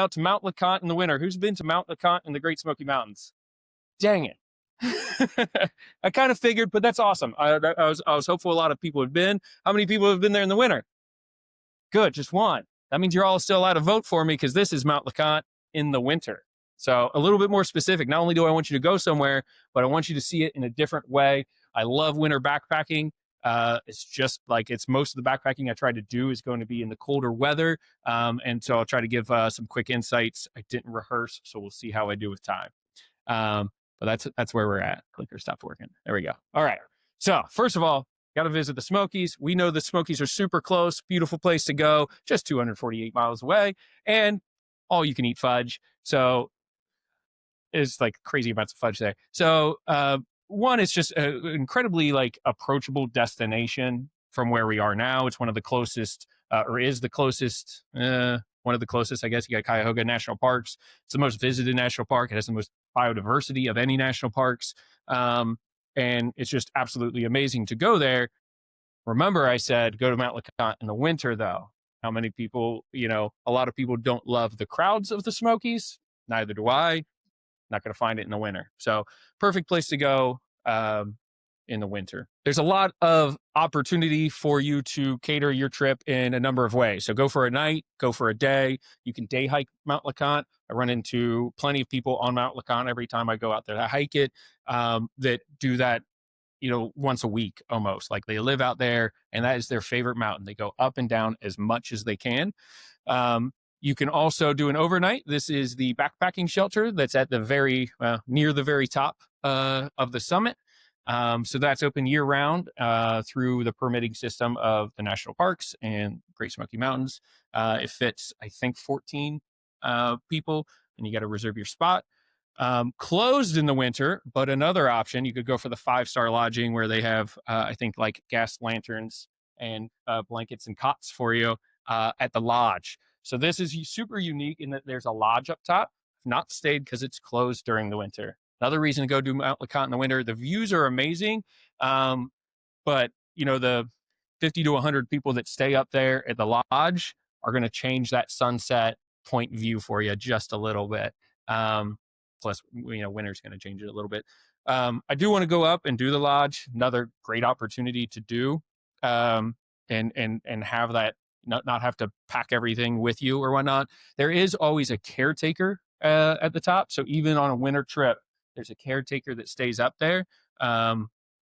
out to Mount LeConte in the winter. Who's been to Mount LeConte in the Great Smoky Mountains? Dang it. I kind of figured, but that's awesome. I was hopeful a lot of people had been. How many people have been there in the winter? Good, just one. That means you're all still allowed to vote for me because this is Mount LeConte in the winter. So a little bit more specific. Not only do I want you to go somewhere, but I want you to see it in a different way. I love winter backpacking. It's just like it's most of the backpacking I try to do is going to be in the colder weather. And so I'll try to give some quick insights. I didn't rehearse, so we'll see how I do with time. But that's where we're at. Clicker stopped working. There we go. All right. So first of all, got to visit the Smokies. We know the Smokies are super close, beautiful place to go, just 248 miles away, and all you can eat fudge. So it's like crazy amounts of fudge there. So one, it's just an incredibly like approachable destination from where we are now. It's one of the closest, or is the closest, one of the closest, I guess. You got Cuyahoga National Parks. It's the most visited national park. It has the most biodiversity of any national parks. And it's just absolutely amazing to go there. Remember, I said go to Mount LeConte in the winter, though. How many people, a lot of people don't love the crowds of the Smokies. Neither do I. Not going to find it in the winter. So perfect place to go in the winter. There's a lot of opportunity for you to cater your trip in a number of ways. So go for a night, go for a day. You can day hike Mount LeConte. I run into plenty of people on Mount LeConte every time I go out there to hike it that do that, once a week almost. Like they live out there and that is their favorite mountain. They go up and down as much as they can. You can also do an overnight. This is the backpacking shelter that's at the near the very top of the summit. So that's open year round through the permitting system of the national parks and Great Smoky Mountains. It fits, I think, 14 people, and you got to reserve your spot. Closed in the winter, but another option, you could go for the 5-star lodging where they have, I think, like gas lanterns and blankets and cots for you at the lodge. So this is super unique in that there's a lodge up top. I've not stayed because it's closed during the winter. Another reason to go do Mount LeConte in the winter, the views are amazing. But, the 50 to 100 people that stay up there at the lodge are going to change that sunset point view for you just a little bit. Plus, winter's going to change it a little bit. I do want to go up and do the lodge. Another great opportunity to do and have that, not have to pack everything with you or whatnot. There is always a caretaker at the top. So even on a winter trip, there's a caretaker that stays up there.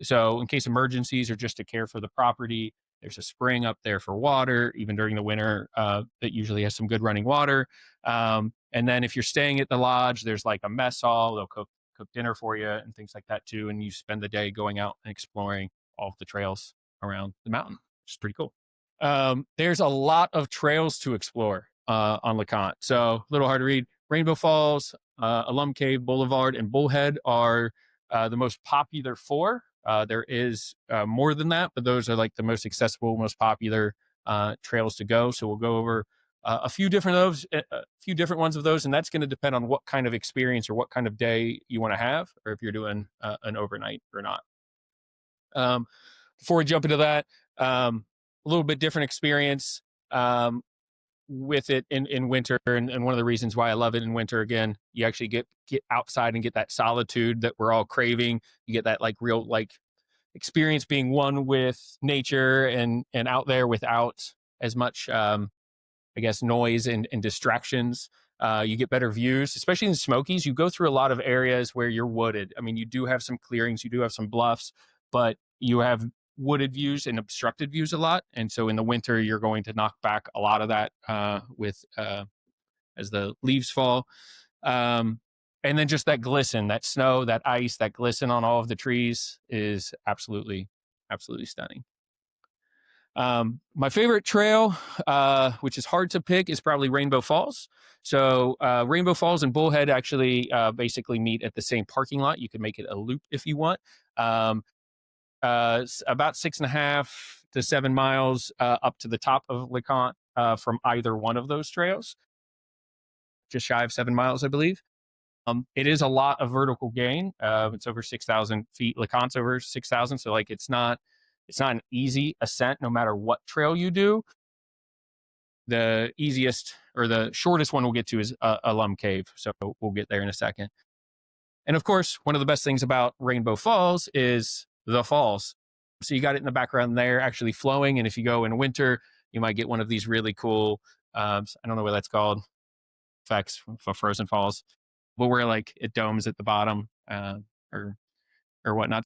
So in case emergencies or just to care for the property, there's a spring up there for water, even during the winter, that usually has some good running water. And then if you're staying at the lodge, there's like a mess hall. They'll cook dinner for you and things like that too. And you spend the day going out and exploring all of the trails around the mountain, which is pretty cool. There's a lot of trails to explore on LeConte. So a little hard to read. Rainbow Falls, Alum Cave, Boulevard, and Bullhead are the most popular 4. There is more than that, but those are like the most accessible, most popular trails to go. So we'll go over a few different ones of those, and that's going to depend on what kind of experience or what kind of day you want to have, or if you're doing an overnight or not. Before we jump into that, a little bit different experience with it in winter, and one of the reasons why I love it in winter, again, you actually get outside and get that solitude that we're all craving. You get that like real like experience being one with nature and out there without as much I guess noise and distractions. You get better views, especially in the Smokies. You go through a lot of areas where you're wooded. I mean, you do have some clearings, you do have some bluffs, but you have wooded views and obstructed views a lot. And so in the winter, you're going to knock back a lot of that with as the leaves fall. And then just that glisten, that snow, that ice, that glisten on all of the trees is absolutely, absolutely stunning. My favorite trail, which is hard to pick, is probably Rainbow Falls. So Rainbow Falls and Bullhead actually basically meet at the same parking lot. You can make it a loop if you want. About 6.5 to 7 miles up to the top of LeConte from either one of those trails. Just shy of 7 miles, I believe. It is a lot of vertical gain. It's over 6,000 feet. LeConte's over 6,000. So like it's not an easy ascent no matter what trail you do. the easiest or the shortest one we'll get to is Alum Cave. So we'll get there in a second. And of course, one of the best things about Rainbow Falls is the falls. So you got it in the background there actually flowing. And if you go in winter, you might get one of these really cool, I don't know what that's called, effects for Frozen Falls, but where like it domes at the bottom or whatnot.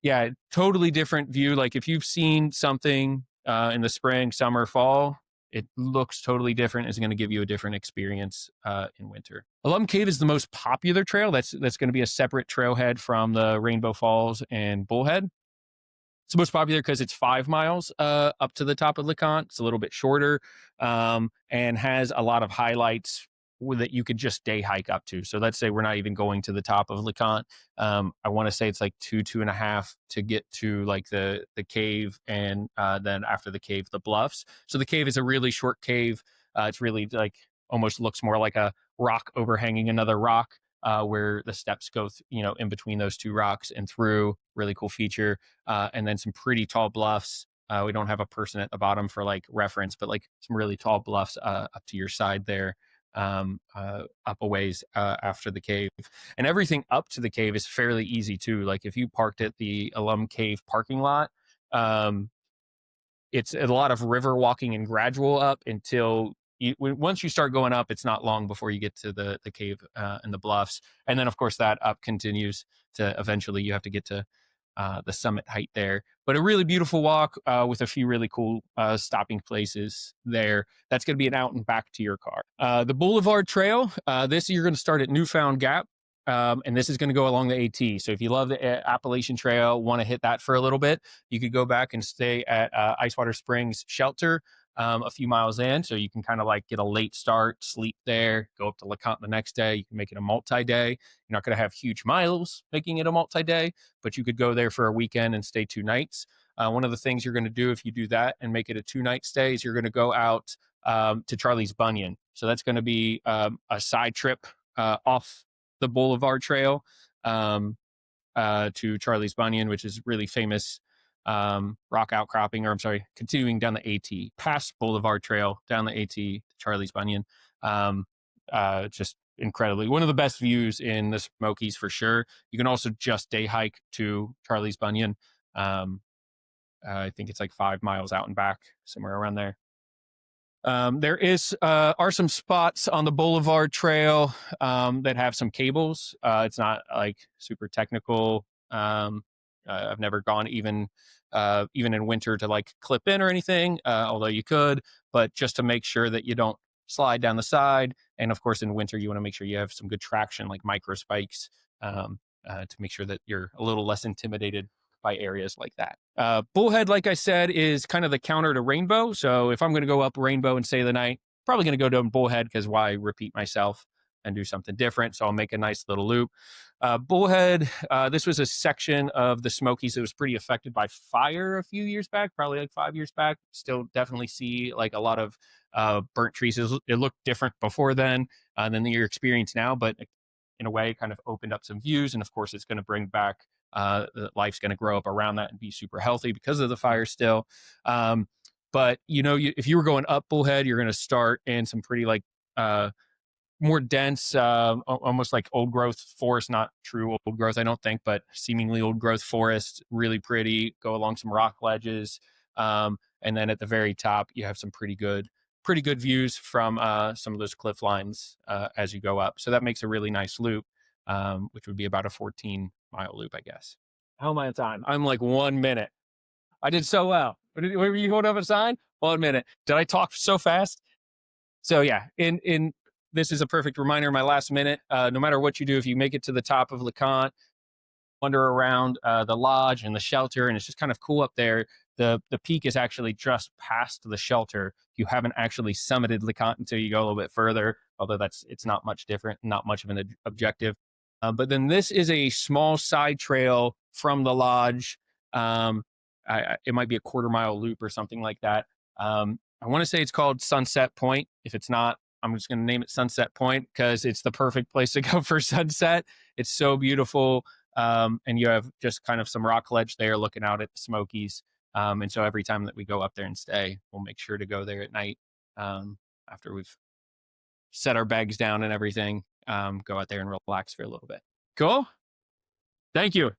Yeah, totally different view. Like if you've seen something in the spring, summer, fall, it looks totally different. It's going to give you a different experience in winter. Alum Cave is the most popular trail. That's going to be a separate trailhead from the Rainbow Falls and Bullhead. It's the most popular because it's 5 miles up to the top of LeConte. It's a little bit shorter and has a lot of highlights that you could just day hike up to. So let's say we're not even going to the top of LeConte. I want to say it's like 2.5 to get to like the cave, and then after the cave, the bluffs. So the cave is a really short cave. It's really like almost looks more like a rock overhanging another rock. Where the steps go, in between those two rocks and through. Really cool feature. And then some pretty tall bluffs. We don't have a person at the bottom for like reference, but like some really tall bluffs up to your side there, up a ways after the cave. And everything up to the cave is fairly easy too. Like if you parked at the Alum Cave parking lot, it's a lot of river walking and gradual up until once you start going up, it's not long before you get to the cave and the bluffs. And then, of course, that up continues to eventually you have to get to the summit height there. But a really beautiful walk with a few really cool stopping places there. That's going to be an out and back to your car. The Boulevard Trail, this you're going to start at Newfound Gap. And this is going to go along the AT. So if you love the Appalachian Trail, want to hit that for a little bit, you could go back and stay at Icewater Springs Shelter a few miles in. So you can kind of like get a late start, sleep there, go up to LeConte the next day. You can make it a multi-day. You're not going to have huge miles making it a multi-day, but you could go there for a weekend and stay 2 nights. One of the things you're going to do if you do that and make it a 2-night stay is you're going to go out to Charlie's Bunyan. So that's going to be a side trip off the Boulevard Trail to Charlie's Bunyan, which is really famous rock outcropping, or I'm sorry, continuing down the AT, past Boulevard Trail, down the AT to Charlie's Bunyan. Just incredibly, one of the best views in the Smokies for sure. You can also just day hike to Charlie's Bunyan. I think it's like 5 miles out and back, somewhere around there. There are some spots on the Boulevard Trail that have some cables. It's not like super technical. I've never gone even in winter to like clip in or anything, although you could, but just to make sure that you don't slide down the side. And of course, in winter, you want to make sure you have some good traction, like Microspikes, to make sure that you're a little less intimidated by areas like that. Bullhead, like I said, is kind of the counter to Rainbow. So if I'm going to go up Rainbow and stay the night, probably going to go down Bullhead because why repeat myself and do something different? So I'll make a nice little loop. Bullhead, this was a section of the Smokies that was pretty affected by fire a few years back, probably like 5 years back. Still definitely see like a lot of burnt trees. It looked different before then than your experience now, but in a way kind of opened up some views. And of course, it's going to bring back life's going to grow up around that and be super healthy because of the fire still. But if you were going up Bullhead, you're going to start in some pretty like more dense, almost like old growth forest, not true old growth, I don't think, but seemingly old growth forest, really pretty, go along some rock ledges. And then at the very top, you have some pretty good views from some of those cliff lines as you go up. So that makes a really nice loop, which would be about a 14-mile loop, I guess. How am I on time? I'm like 1 minute. I did so well. Were you holding up a sign? 1 minute. Did I talk so fast? So yeah, in this is a perfect reminder, my last minute, no matter what you do, if you make it to the top of LeConte, wander around the lodge and the shelter, and it's just kind of cool up there. The peak is actually just past the shelter. You haven't actually summited LeConte until you go a little bit further, although it's not much different, not much of an objective. But then this is a small side trail from the lodge. It might be a 1/4-mile loop or something like that. I want to say it's called Sunset Point. If it's not, I'm just going to name it Sunset Point because it's the perfect place to go for sunset. It's so beautiful. And you have just kind of some rock ledge there looking out at the Smokies. And so every time that we go up there and stay, we'll make sure to go there at night after we've set our bags down and everything. Go out there and relax for a little bit. Cool. Thank you.